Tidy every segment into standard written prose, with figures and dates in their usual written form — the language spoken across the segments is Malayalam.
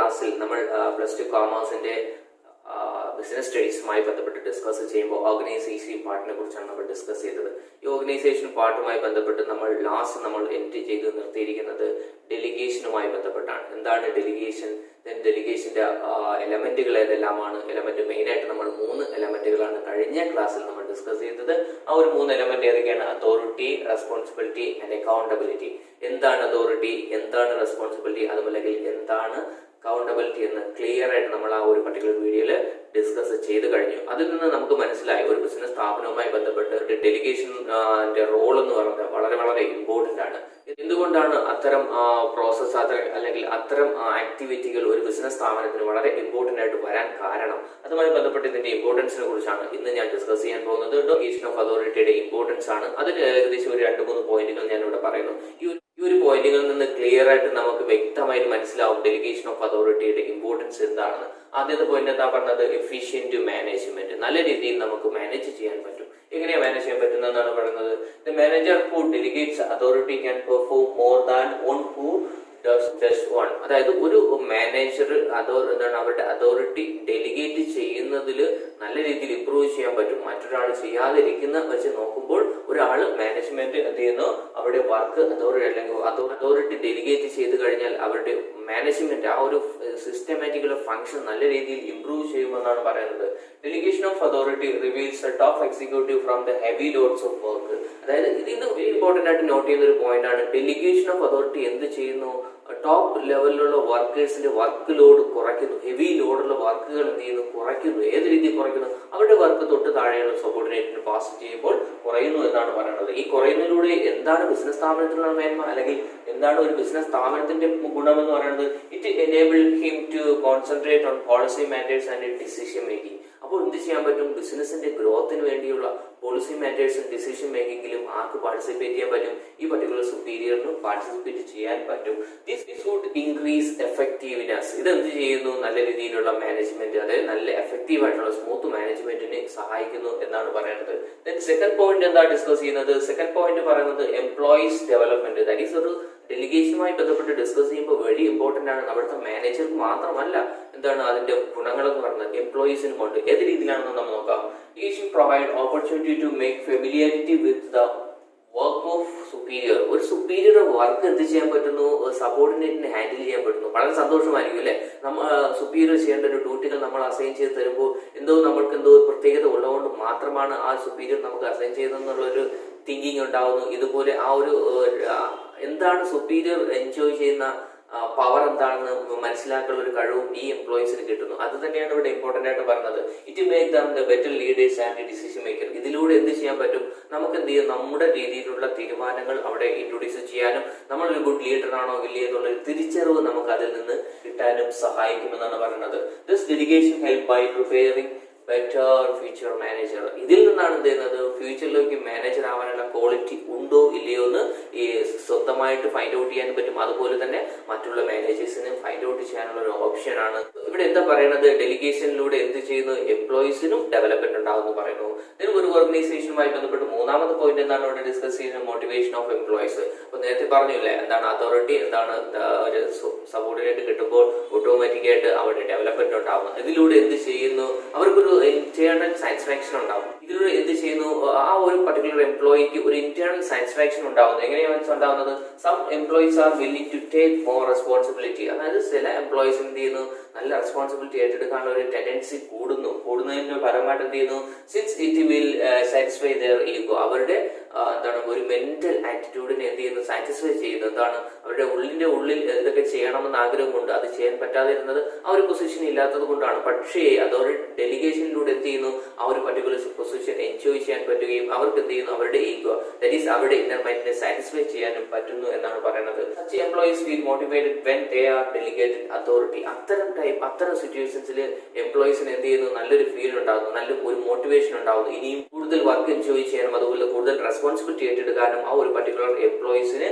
ക്ലാസ്സിൽ നമ്മൾ പ്ലസ് ടു കോമേഴ്സിന്റെ ബിസിനസ് സ്റ്റഡീസുമായി ബന്ധപ്പെട്ട് ഡിസ്കസ് ചെയ്യുമ്പോൾ ഓർഗനൈസേഷൻ പാർട്ടിനെ കുറിച്ചാണ് നമ്മൾ ഡിസ്കസ് ചെയ്തത്. ഈ ഓർഗനൈസേഷൻ പാർട്ടുമായി ബന്ധപ്പെട്ട് നമ്മൾ എൻട്രി ചെയ്ത് നിർത്തിയിരിക്കുന്നത് ഡെലിഗേഷനുമായി ബന്ധപ്പെട്ടാണ്. എന്താണ് ഡെലിഗേഷൻ? ഡെലിഗേഷന്റെ എലമെന്റുകൾ ഏതെല്ലാമാണ്? എലമെന്റ് മെയിൻ ആയിട്ട് നമ്മൾ 3 എലമെന്റുകളാണ് കഴിഞ്ഞ ക്ലാസ്സിൽ നമ്മൾ ഡിസ്കസ് ചെയ്തത്. ആ ഒരു 3 എലമെന്റ് ഏതൊക്കെയാണ്? Authority, responsibility and accountability. എന്താണ് അതോറിറ്റി, എന്താണ് റെസ്പോൺസിബിലിറ്റി, അതുമല്ലെങ്കിൽ എന്താണ് അക്കൗണ്ടബിലിറ്റി എന്ന് ക്ലിയർ ആയിട്ട് നമ്മൾ ആ ഒരു പർട്ടിക്കുലർ വീഡിയോയിൽ ഡിസ്കസ് ചെയ്ത് കഴിഞ്ഞു. അതിൽ നിന്ന് നമുക്ക് മനസ്സിലായി ഒരു ബിസിനസ് സ്ഥാപനവുമായി ബന്ധപ്പെട്ട് ഡെലിഗേഷന്റെ റോൾ എന്ന് പറയുന്നത് വളരെ വളരെ ഇമ്പോർട്ടന്റ് ആണ്. എന്തുകൊണ്ടാണ് അത്തരം പ്രോസസ് അല്ലെങ്കിൽ അത്തരം ആക്ടിവിറ്റികൾ ഒരു ബിസിനസ് സ്ഥാപനത്തിന് വളരെ ഇമ്പോർട്ടന്റ് ആയിട്ട് വരാൻ കാരണം? അതുമായി ബന്ധപ്പെട്ട് ഇതിന്റെ ഇമ്പോർട്ടൻസിനെ കുറിച്ചാണ് ഇന്ന് ഞാൻ ഡിസ്കസ് ചെയ്യാൻ പോകുന്നത്. ഡെലിഗേഷൻ ഓഫ് അതോറിറ്റിയുടെ ഇമ്പോർട്ടൻസ് ആണ്. അതിൽ ഏകദേശം ഒരു 2-3 പോയിന്റുകൾ ഞാൻ ഇവിടെ പറയുന്നു. ഈ ഒരു പോയിന്റുകളിൽ നിന്ന് ക്ലിയർ ആയിട്ട് നമുക്ക് വ്യക്തമായിട്ട് മനസ്സിലാവും ഡെലിഗേഷൻ ഓഫ് അതോറിറ്റിയുടെ ഇമ്പോർട്ടൻസ് എന്താണെന്ന്. ആദ്യത്തെ പോയിന്റ് എന്താ പറഞ്ഞത്? Efficient management. നല്ല രീതിയിൽ നമുക്ക് മാനേജ് ചെയ്യാൻ പറ്റും. എങ്ങനെയാ മാനേജ് ചെയ്യാൻ പറ്റുന്നതെന്നാണ് പറയുന്നത്. The manager who delegates authority can perform more than one who does one. അതായത് ഒരു മാനേജർ അവരുടെ അതോറിറ്റി ഡെലിഗേറ്റ് ചെയ്യുന്നതിൽ നല്ല രീതിയിൽ ഇംപ്രൂവ് ചെയ്യാൻ പറ്റും. മറ്റൊരാൾ ചെയ്യാതിരിക്കുന്ന വെച്ച് നോക്കുമ്പോൾ ഒരാൾ മാനേജ്മെന്റ് എന്ത് ചെയ്യുന്നു, അവരുടെ വർക്ക് അതോറിറ്റി ഡെലിഗേറ്റ് ചെയ്ത് കഴിഞ്ഞാൽ അവരുടെ മാനേജ്മെന്റ് ആ ഒരു സിസ്റ്റമാറ്റിക്കൽ ഫംഗ്ഷൻ നല്ല രീതിയിൽ ഇംപ്രൂവ് ചെയ്യുമെന്നാണ് പറയുന്നത്. Delegation of authority reveals the top executive from the heavy loads of work. അതായത് ഇതിന് വെരി ഇമ്പോർട്ടന്റ് ആയിട്ട് നോട്ട് ചെയ്യുന്ന ഒരു പോയിന്റ് ആണ്. ഡെലിഗേഷൻ ഓഫ് അതോറിറ്റി എന്ത് ചെയ്യുന്നു? ടോപ്പ് ലെവലിലുള്ള വർക്കേഴ്സിന്റെ വർക്ക് ലോഡ് കുറയ്ക്കുന്നു. ഹെവി ലോഡുള്ള വർക്കുകൾ എന്ത് ചെയ്യുന്നു? കുറയ്ക്കുന്നു. ഏത് രീതിയിൽ കുറയ്ക്കുന്നു? അവരുടെ വർക്ക് തൊട്ട് താഴെയുള്ള സബോർഡിനേറ്റിന് പാസ് ചെയ്യുമ്പോൾ കുറയുന്നു എന്നാണ് പറയുന്നത്. ഈ കുറയുന്നതിലൂടെ എന്താണ് ബിസിനസ് സ്ഥാപനത്തിലുള്ള മേന്മ, അല്ലെങ്കിൽ എന്താണ് ഒരു ബിസിനസ് സ്ഥാപനത്തിന്റെ ഗുണമെന്ന് പറയുന്നത്? It enable him to concentrate on policy matters and decision making. അപ്പോൾ എന്ത് ചെയ്യാൻ പറ്റും? ബിസിനസിന്റെ ഗ്രോത്തിന് വേണ്ടിയുള്ള പോളിസി മാറ്റേഴ്സും ഡിസിഷൻ മേക്കിംഗിലും ആർക്ക് പാർട്ടിസിപ്പേറ്റ് ചെയ്യാൻ പറ്റും? ഈ പർട്ടിക്കുലർ സുപ്പീരിയറിനും പാർട്ടിസിപ്പേറ്റ് ചെയ്യാൻ പറ്റും. This would increase effectiveness. ഇതെന്ത് ചെയ്യുന്നു? നല്ല രീതിയിലുള്ള മാനേജ്മെന്റ്, അതായത് നല്ല എഫക്റ്റീവ് ആയിട്ടുള്ള സ്മൂത്ത് മാനേജ്മെന്റിന് സഹായിക്കുന്നു എന്നാണ് പറയുന്നത്. സെക്കൻഡ് പോയിന്റ് എന്താ ഡിസ്കസ് ചെയ്യുന്നത്? സെക്കൻഡ് പോയിന്റ് പറയുന്നത് എംപ്ലോയീസ് ഡെവലപ്മെന്റ്. ദാറ്റ് ഈസ് ഒരു ഡെലിഗേഷനുമായി ബന്ധപ്പെട്ട് ഡിസ്കസ് ചെയ്യുമ്പോൾ വെരി ഇമ്പോർട്ടന്റ് ആണ്. അവിടുത്തെ മാനേജർക്ക് മാത്രമല്ല എന്താണ് അതിന്റെ ഗുണങ്ങൾ എന്ന് പറയുന്നത്, എംപ്ലോയീസിനും ഉണ്ട്. ഏത് രീതിയിലാണെന്ന് നമ്മൾ നോക്കാം. Delegation provide opportunity to make familiarity with the work of superior. ഒരു സുപ്പീരിയർ വർക്ക് എന്ത് ചെയ്യാൻ പറ്റുന്നു? സബോർഡിനേറ്റിനെ ഹാൻഡിൽ ചെയ്യാൻ പറ്റുന്നു. വളരെ സന്തോഷമായിരിക്കും അല്ലെ? നമ്മൾ സുപ്പീരിയർ ചെയ്യേണ്ട ഒരു ഡ്യൂട്ടികൾ നമ്മൾ അസൈൻ ചെയ്ത് തരുമ്പോൾ നമ്മൾക്ക് എന്തോ പ്രത്യേകത ഉള്ളതുകൊണ്ട് മാത്രമാണ് ആ സുപ്പീരിയർ നമുക്ക് അസൈൻ ചെയ്തെന്നുള്ളൊരു തിങ്കിങ് ഉണ്ടാവുന്നു. ഇതുപോലെ ആ ഒരു എന്താണ് സുപ്പീരിയർ എൻജോയ് ചെയ്യുന്ന പവർ എന്താണെന്ന് മനസ്സിലാക്കാനുള്ള ഒരു കഴിവും ഈ എംപ്ലോയീസിന് കിട്ടുന്നു. അത് തന്നെയാണ് ഇവിടെ ഇമ്പോർട്ടന്റ് ആയിട്ട് പറഞ്ഞത്. It make them the better leaders and decision maker. ഇതിലൂടെ എന്ത് ചെയ്യാൻ പറ്റും? നമുക്ക് എന്ത് ചെയ്യും? നമ്മുടെ രീതിയിലുള്ള തീരുമാനങ്ങൾ അവിടെ ഇൻട്രൊഡ്യൂസ് ചെയ്യാനും നമ്മളൊരു ഗുഡ് ലീഡർ ആണോ ഇല്ലേ എന്നുള്ളൊരു തിരിച്ചറിവ് നമുക്ക് അതിൽ നിന്ന് കിട്ടാനും സഹായിക്കുമെന്നാണ് പറയുന്നത്. This delegation help by preparing better future manager. ഇതിൽ നിന്നാണ് എന്ത് ചെയ്യുന്നത്? ഫ്യൂച്ചറിലേക്ക് മാനേജർ ആവാനുള്ള ക്വാളിറ്റി ഉണ്ടോ ഇല്ലയോ എന്ന് ഈ സ്വന്തമായിട്ട് ഫൈൻഡ് ഔട്ട് ചെയ്യാൻ പറ്റും. അതുപോലെ തന്നെ മറ്റുള്ള മാനേജേഴ്സിന് ഫൈൻഡ് ഔട്ട് ചെയ്യാനുള്ള ഒരു ഓപ്ഷൻ ആണ്. ഇവിടെ എന്താ പറയുന്നത്? ഡെലിഗേഷനിലൂടെ എന്ത് ചെയ്യുന്നു? എംപ്ലോയീസിനും ഡെവലപ്മെന്റ് ഉണ്ടാവുമെന്ന് പറയുന്നു. ഒരു ഓർഗനൈസേഷനുമായി ബന്ധപ്പെട്ട് മൂന്നാമത്തെ പോയിന്റ് എന്താണ് ഇവിടെ ഡിസ്കസ് ചെയ്യുന്നത്? Motivation of employees. അപ്പൊ നേരത്തെ പറഞ്ഞില്ലേ എന്താണ് അതോറിറ്റി, എന്താണ് ഒരു സബോർഡിനേറ്റ് കിട്ടുമ്പോൾ ഓട്ടോമാറ്റിക് ആയിട്ട് അവരുടെ ഡെവലപ്മെന്റ് ഉണ്ടാവുന്നു. ഇതിലൂടെ എന്ത് ചെയ്യുന്നു? അവർക്കൊരു ഇന്റേണൽ സാറ്റിസ്ഫാക്ഷൻ ഉണ്ടാവും. ഇതിലൂടെ എന്ത് ചെയ്യുന്നു? ആ ഒരു പർട്ടിക്കുലർ എംപ്ലോയിക്ക് ഒരു ഇന്റേണൽ സാറ്റിസ്ഫാക്ഷൻ ഉണ്ടാവുന്നു. എങ്ങനെയാണ് ഉണ്ടാവുന്നത്? Some employees are willing to take more responsibility. അതായത് ചില എംപ്ലോയീസ് എന്ത് ചെയ്യുന്നു? നല്ല റെസ്പോൺസിബിലിറ്റി ഏറ്റെടുക്കാനുള്ള ഒരു ടെൻഡൻസി കൂടുന്നതിന്റെ ഫലമായിട്ട് എന്ത് ചെയ്യുന്നു? Since it will satisfy their ego. അവരുടെ എന്താണ് ഒരു മെന്റൽ ആറ്റിറ്റ്യൂഡിനെ എന്ത് ചെയ്യുന്നു? സാറ്റിസ്ഫൈ ചെയ്യുന്നു. എന്താണ് അവരുടെ ഉള്ളിൽ എന്തൊക്കെ ചെയ്യണമെന്ന് ആഗ്രഹമുണ്ട്, അത് ചെയ്യാൻ പറ്റാതിരുന്നത് ആ ഒരു പൊസിഷൻ ഇല്ലാത്തത് കൊണ്ടാണ്. പക്ഷേ അതോടെ ഡെലിഗേഷനിലൂടെ എന്ത് ചെയ്യുന്നു? ആ ഒരു പർട്ടിക്കുലർ പൊസിഷൻ എൻജോയ് ചെയ്യാൻ പറ്റുകയും അവർക്ക് എന്ത് ചെയ്യുന്നു? അവരുടെ ഈഗോ, ദാറ്റ് ഈസ് അവരുടെ ഇന്നർ മൈൻഡിനെ സാറ്റിസ്ഫൈ ചെയ്യാനും പറ്റുന്നു എന്നാണ് പറയുന്നത്. Such employees feel motivated when they are delegated authority. അത്തരം സിറ്റുവേഷൻസിൽ എംപ്ലോയീസിന് എന്ത് ചെയ്യുന്നു? നല്ലൊരു ഫീൽ ഉണ്ടാകുന്നു, നല്ല ഒരു മോട്ടിവേഷൻ ഉണ്ടാകുന്നു. ഇനിയും കൂടുതൽ വർക്ക് എൻജോയ് ചെയ്യാനും അതുപോലെ കൂടുതൽ റെസ്പോൺസിബിലിറ്റി ഏറ്റെടുക്കാനും ആ ഒരു പർട്ടിക്കുലർ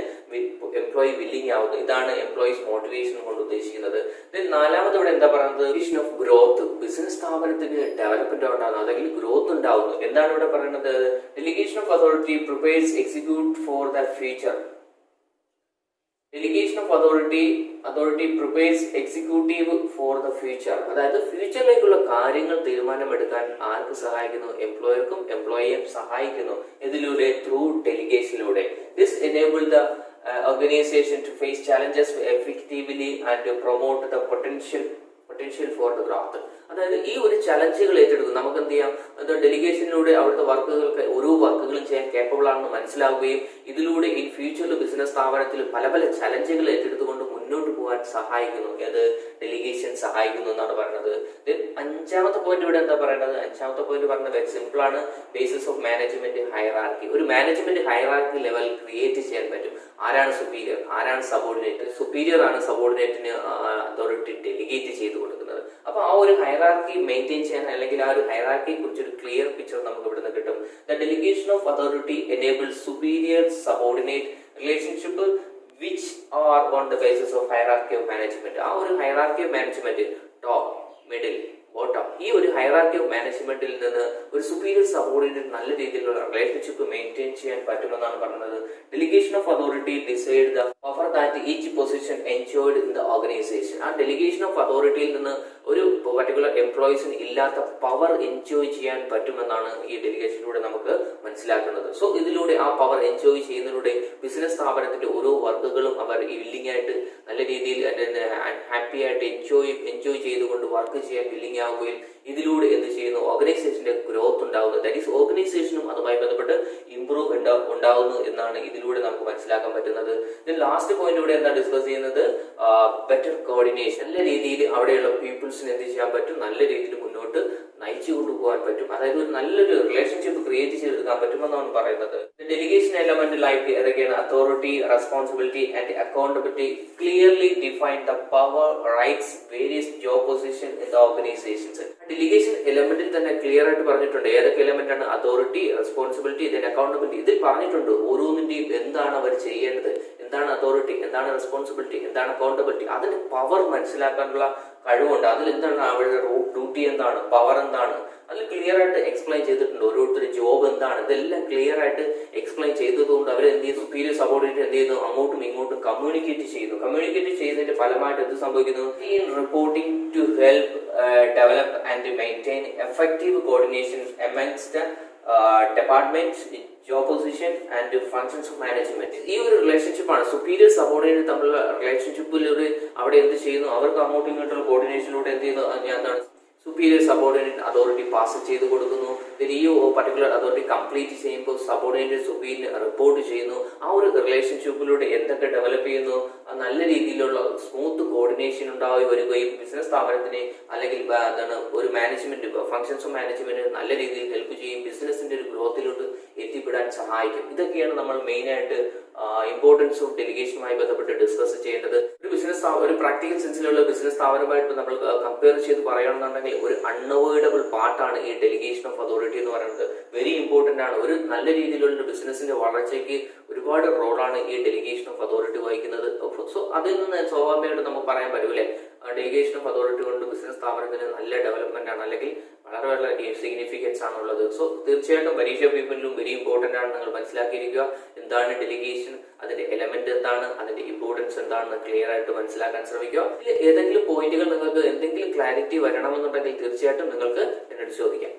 എംപ്ലോയി വില്ലിംഗ് ആവുന്നു. ഇതാണ് എംപ്ലോയീസ് മോട്ടിവേഷൻ കൊണ്ട് ഉദ്ദേശിക്കുന്നത്. നാലാമത് ഇവിടെ എന്താ പറയുന്നത്? Vision of growth. ബിസിനസ് സ്ഥാപനത്തിന് ഡെവലപ്മെന്റ് ഉണ്ടാകുന്നു, അല്ലെങ്കിൽ ഗ്രോത്ത് ഉണ്ടാവുന്നു. എന്താണ് ഇവിടെ പറയുന്നത്? Delegation of authority prepares execute for the future. Delegation of authority prepares executive for the future. അതായത് ഫ്യൂച്ചറിലേക്കുള്ള കാര്യങ്ങൾ തീരുമാനമെടുക്കാൻ ആർക്ക് സഹായിക്കുന്നു? എംപ്ലോയർക്കും എംപ്ലോയിയെ സഹായിക്കുന്നു. ഇതിലൂടെ ത്രൂ ഡെലിഗേഷനിലൂടെ. This enable the organization to face challenges effectively and to promote the potential for the growth. അതായത് ഈ ഒരു ചലഞ്ചുകൾ ഏറ്റെടുക്കും. നമുക്ക് എന്ത് ചെയ്യാം? ഡെലിഗേഷനിലൂടെ അവിടുത്തെ ഓരോ വർക്കുകളും ചെയ്യാൻ കേപ്പബിൾ ആണെന്ന് മനസ്സിലാവുകയും ഇതിലൂടെ ഈ ഫ്യൂച്ചറിൽ ബിസിനസ് സ്ഥാപനത്തിൽ പല പല ചലഞ്ചുകൾ ഏറ്റെടുത്തുകൊണ്ട് മുന്നോട്ട് പോകാൻ സഹായിക്കുന്നു. അത് ഡെലിഗേഷൻ സഹായിക്കുന്നു എന്നാണ് പറയുന്നത്. അഞ്ചാമത്തെ പോയിന്റ് ഇവിടെ എന്താ പറയുന്നത്? അഞ്ചാമത്തെ പോയിന്റ് പറഞ്ഞത് വെരി സിമ്പിൾ ആണ്. Basis of management hierarchy. ഒരു മാനേജ്മെന്റ് ഹൈറാർക്കി ലെവൽ ക്രിയേറ്റ് ചെയ്യാൻ പറ്റും. ആരാണ് സുപ്പീരിയർ, ആരാണ് സബോർഡിനേറ്റ്? സുപ്പീരിയർ ആണ് സബോർഡിനേറ്റിന് അതോറിറ്റി ഡെലിഗേറ്റ് ചെയ്ത് കൊടുക്കുന്നത്. അപ്പൊ ആ ഒരു ഹൈറാർക്കി മെയിൻറ്റെയിൻ ചെയ്യാൻ അല്ലെങ്കിൽ ആ ഒരു ഹൈറാർക്കിയെ കുറിച്ച് ഒരു ക്ലിയർ പിക്ചർ നമുക്ക് ഇവിടുന്ന് കിട്ടും. The delegation of authority enables superior subordinate relationship which are on the basis of hierarchy of management. ആ ഒരു hierarchy of management top, middle, bottom, ഈ ഒരു ഹൈറാർക്കി ഓഫ് മാനേജ്മെന്റിൽ നിന്ന് ഒരു സുപ്പീരിയർ സബോർഡിനേറ്റ് നല്ല രീതിയിലുള്ള റിലേഷൻഷിപ്പ് മെയിൻറ്റെയിൻ ചെയ്യാൻ പറ്റുമെന്നാണ് പറയുന്നത്. Delegation of authority decide the power that each position enjoyed in the organisation. ആ ഡെലിഗേഷൻ ഓഫ് അതോറിറ്റിയിൽ നിന്ന് ഒരു പർട്ടിക്കുലർ എംപ്ലോയീസിന് ഇല്ലാത്ത പവർ എൻജോയ് ചെയ്യാൻ പറ്റുമെന്നാണ് ഈ ഡെലിഗേഷനിലൂടെ നമുക്ക് മനസ്സിലാക്കുന്നത്. സോ ഇതിലൂടെ ആ പവർ എൻജോയ് ചെയ്യുന്നതിലൂടെ ബിസിനസ് സ്ഥാപനത്തിന്റെ ഓരോ വർക്കുകളും അവർ വില്ലിംഗ് ആയിട്ട് നല്ല രീതിയിൽ ഹാപ്പി ആയിട്ട് എൻജോയ് ചെയ്തുകൊണ്ട് വർക്ക് ചെയ്യാൻ വില്ലിംഗ് ആവുകയും ഇതിലൂടെ എന്ത് ചെയ്യുന്നു? ഓർഗനൈസേഷന്റെ ഗ്രോത്ത് ഉണ്ടാവുന്നു. ദാറ്റ് ഈസ് ഓർഗനൈസേഷനും അതുമായി ബന്ധപ്പെട്ട് ഇംപ്രൂവ് ഉണ്ടാവുന്നു എന്നാണ് ഇതിലൂടെ നമുക്ക് മനസ്സിലാക്കാൻ പറ്റുന്നത്. ലാസ്റ്റ് പോയിന്റ് ഇവിടെ എന്താ ഡിസ്കസ് ചെയ്യുന്നത്? Better coordination. നല്ല രീതിയിൽ അവിടെയുള്ള പീപ്പിൾസിന് എന്ത് ചെയ്യാൻ പറ്റും? നല്ല രീതിയിൽ മുന്നോട്ട് നയിച്ചു കൊണ്ടുപോകാൻ പറ്റും. അതായത് ഒരു നല്ലൊരു റിലേഷൻഷിപ്പ് ക്രിയേറ്റ് ചെയ്തെടുക്കാൻ പറ്റുമെന്നാണ് പറയുന്നത്. ഡെലിഗേഷൻ എലമെന്റ് ലൈക്ക് ഏതൊക്കെയാണ്? Authority, responsibility and accountability clearly define the power, rights, various job position in the organisations. Delegation എലമെന്റിൽ തന്നെ ക്ലിയർ ആയിട്ട് പറഞ്ഞിട്ടുണ്ട് ഏതൊക്കെ എലമെന്റ് ആണ്? Authority, responsibility, then accountability. ഇതിൽ പറഞ്ഞിട്ടുണ്ട് ഓരോന്നിന്റെയും എന്താണ് അവർ ചെയ്യേണ്ടത്, എന്താണ് അതോറിറ്റി, എന്താണ് റെസ്പോൺസിബിലിറ്റി, എന്താണ് അക്കൗണ്ടബിലിറ്റി. അതിന്റെ പവർ മനസ്സിലാക്കാനുള്ള കഴിവുണ്ട്. അതിൽ എന്താണ് അവരുടെ ഡ്യൂട്ടി, എന്താണ് പവർ, എന്താണ് അതിൽ ക്ലിയർ ആയിട്ട് എക്സ്പ്ലെയിൻ ചെയ്തിട്ടുണ്ട്. ഓരോരുത്തരുടെ ജോബ് എന്താണ്, ഇതെല്ലാം ക്ലിയർ ആയിട്ട് എക്സ്പ്ലെയിൻ ചെയ്തതുകൊണ്ട് അവർ എന്ത് ചെയ്യുന്നു? സുപ്പീരിയർ സബോർഡിനേറ്റ് എന്ത് ചെയ്യുന്നു? അങ്ങോട്ടും ഇങ്ങോട്ടും കമ്മ്യൂണിക്കേറ്റ് ചെയ്യുന്നു. കമ്മ്യൂണിക്കേറ്റ് ചെയ്യുന്നതിന്റെ ഫലമായിട്ട് എന്ത് സംഭവിക്കുന്നു? ഈ reporting to help develop and maintain effective coordination amongst departments, job position and functions of management. ഈ ഒരു റിലേഷൻഷിപ്പാണ് സുപ്പീരിയർ സബോർഡിനേറ്റ് തമ്മിലുള്ള റിലേഷൻഷിപ്പിലൂടെ അവിടെ എന്ത് ചെയ്യുന്നു? അവർക്ക് അങ്ങോട്ടും ഇങ്ങോട്ടുള്ള കോർഡിനേഷനിലൂടെ എന്ത് ചെയ്യുന്നു? എന്താണ്? സുപ്പീരിയർ സബോർഡിനേറ്റ് അതോറിറ്റി പാസ് ചെയ്ത് കൊടുക്കുന്നു. ഈ പർട്ടിക്കുലർ അതോറിറ്റി കംപ്ലീറ്റ് ചെയ്യുമ്പോൾ സബോർഡിനേറ്റ് സുപ്പീരിയർ റിപ്പോർട്ട് ചെയ്യുന്നു. ആ ഒരു റിലേഷൻഷിപ്പിലൂടെ എന്തൊക്കെ ഡെവലപ്പ് ചെയ്യുന്നു? നല്ല രീതിയിലുള്ള സ്മൂത്ത് കോർഡിനേഷൻ ഉണ്ടായി വരികയും ബിസിനസ് സ്ഥാപനത്തിന് അല്ലെങ്കിൽ എന്താണ് ഒരു മാനേജ്മെന്റ് ഫങ്ഷൻസ് ഓഫ് മാനേജ്മെന്റ് നല്ല രീതിയിൽ ഹെൽപ്പ് ചെയ്യും. ബിസിനസിന്റെ ഒരു ഗ്രോത്തിലോട്ട് എത്തിപ്പെടാൻ സഹായിക്കും. ഇതൊക്കെയാണ് നമ്മൾ മെയിൻ ആയിട്ട് ഇമ്പോർട്ടൻസ് ഓഫ് ഡെലിഗേഷനുമായി ബന്ധപ്പെട്ട് ഡിസ്കസ് ചെയ്യേണ്ടത്. ഒരു പ്രാക്ടിക്കൽ സെൻസിലുള്ള ബിസിനസ് സ്ഥാപനമായിട്ട് നമ്മൾ കമ്പയർ ചെയ്ത് പറയുകയാണെന്നുണ്ടെങ്കിൽ ഒരു അൺഅവോയ്ഡബിൾ പാർട്ടാണ് ഈ ഡെലിഗേഷൻ ഓഫ് അതോറിറ്റി എന്ന് പറയുന്നത്. വെരി ഇമ്പോർട്ടന്റ് ആണ്. ഒരു നല്ല രീതിയിലുള്ള ബിസിനസിന്റെ വളർച്ചയ്ക്ക് ഒരുപാട് റോളാണ് ഈ ഡെലിഗേഷൻ ഓഫ് അതോറിറ്റി വഹിക്കുന്നത്. സോ അതിൽ നിന്ന് സ്വാഭാവികമായിട്ട് നമുക്ക് പറയാൻ പറ്റൂലേ ഡെലിഗേഷൻ ഓഫ് അതോറിറ്റി കൊണ്ട് ബിസിനസ് സ്ഥാപനത്തിന് നല്ല ഡെവലപ്മെന്റ് ആണ് അല്ലെങ്കിൽ വളരെ വളരെ സിഗ്നിഫിക്കൻസ് ആണുള്ളത്. സോ തീർച്ചയായിട്ടും പരീക്ഷ പേപ്പറിലും വെരി ഇമ്പോർട്ടന്റ് ആണ്. നിങ്ങൾ മനസ്സിലാക്കിയിരിക്കുക എന്താണ് ഡെലിഗേഷൻ, അതിന്റെ എലമെന്റ് എന്താണ്, അതിന്റെ ഇമ്പോർട്ടൻസ് എന്താണെന്ന് ക്ലിയർ ആയിട്ട് മനസ്സിലാക്കാൻ ശ്രമിക്കുക. ഇതിൽ ഏതെങ്കിലും പോയിന്റുകൾ നിങ്ങൾക്ക് എന്തെങ്കിലും ക്ലാരിറ്റി വരണമെന്നുണ്ടെങ്കിൽ തീർച്ചയായിട്ടും നിങ്ങൾക്ക് എന്നോട് ചോദിക്കാം.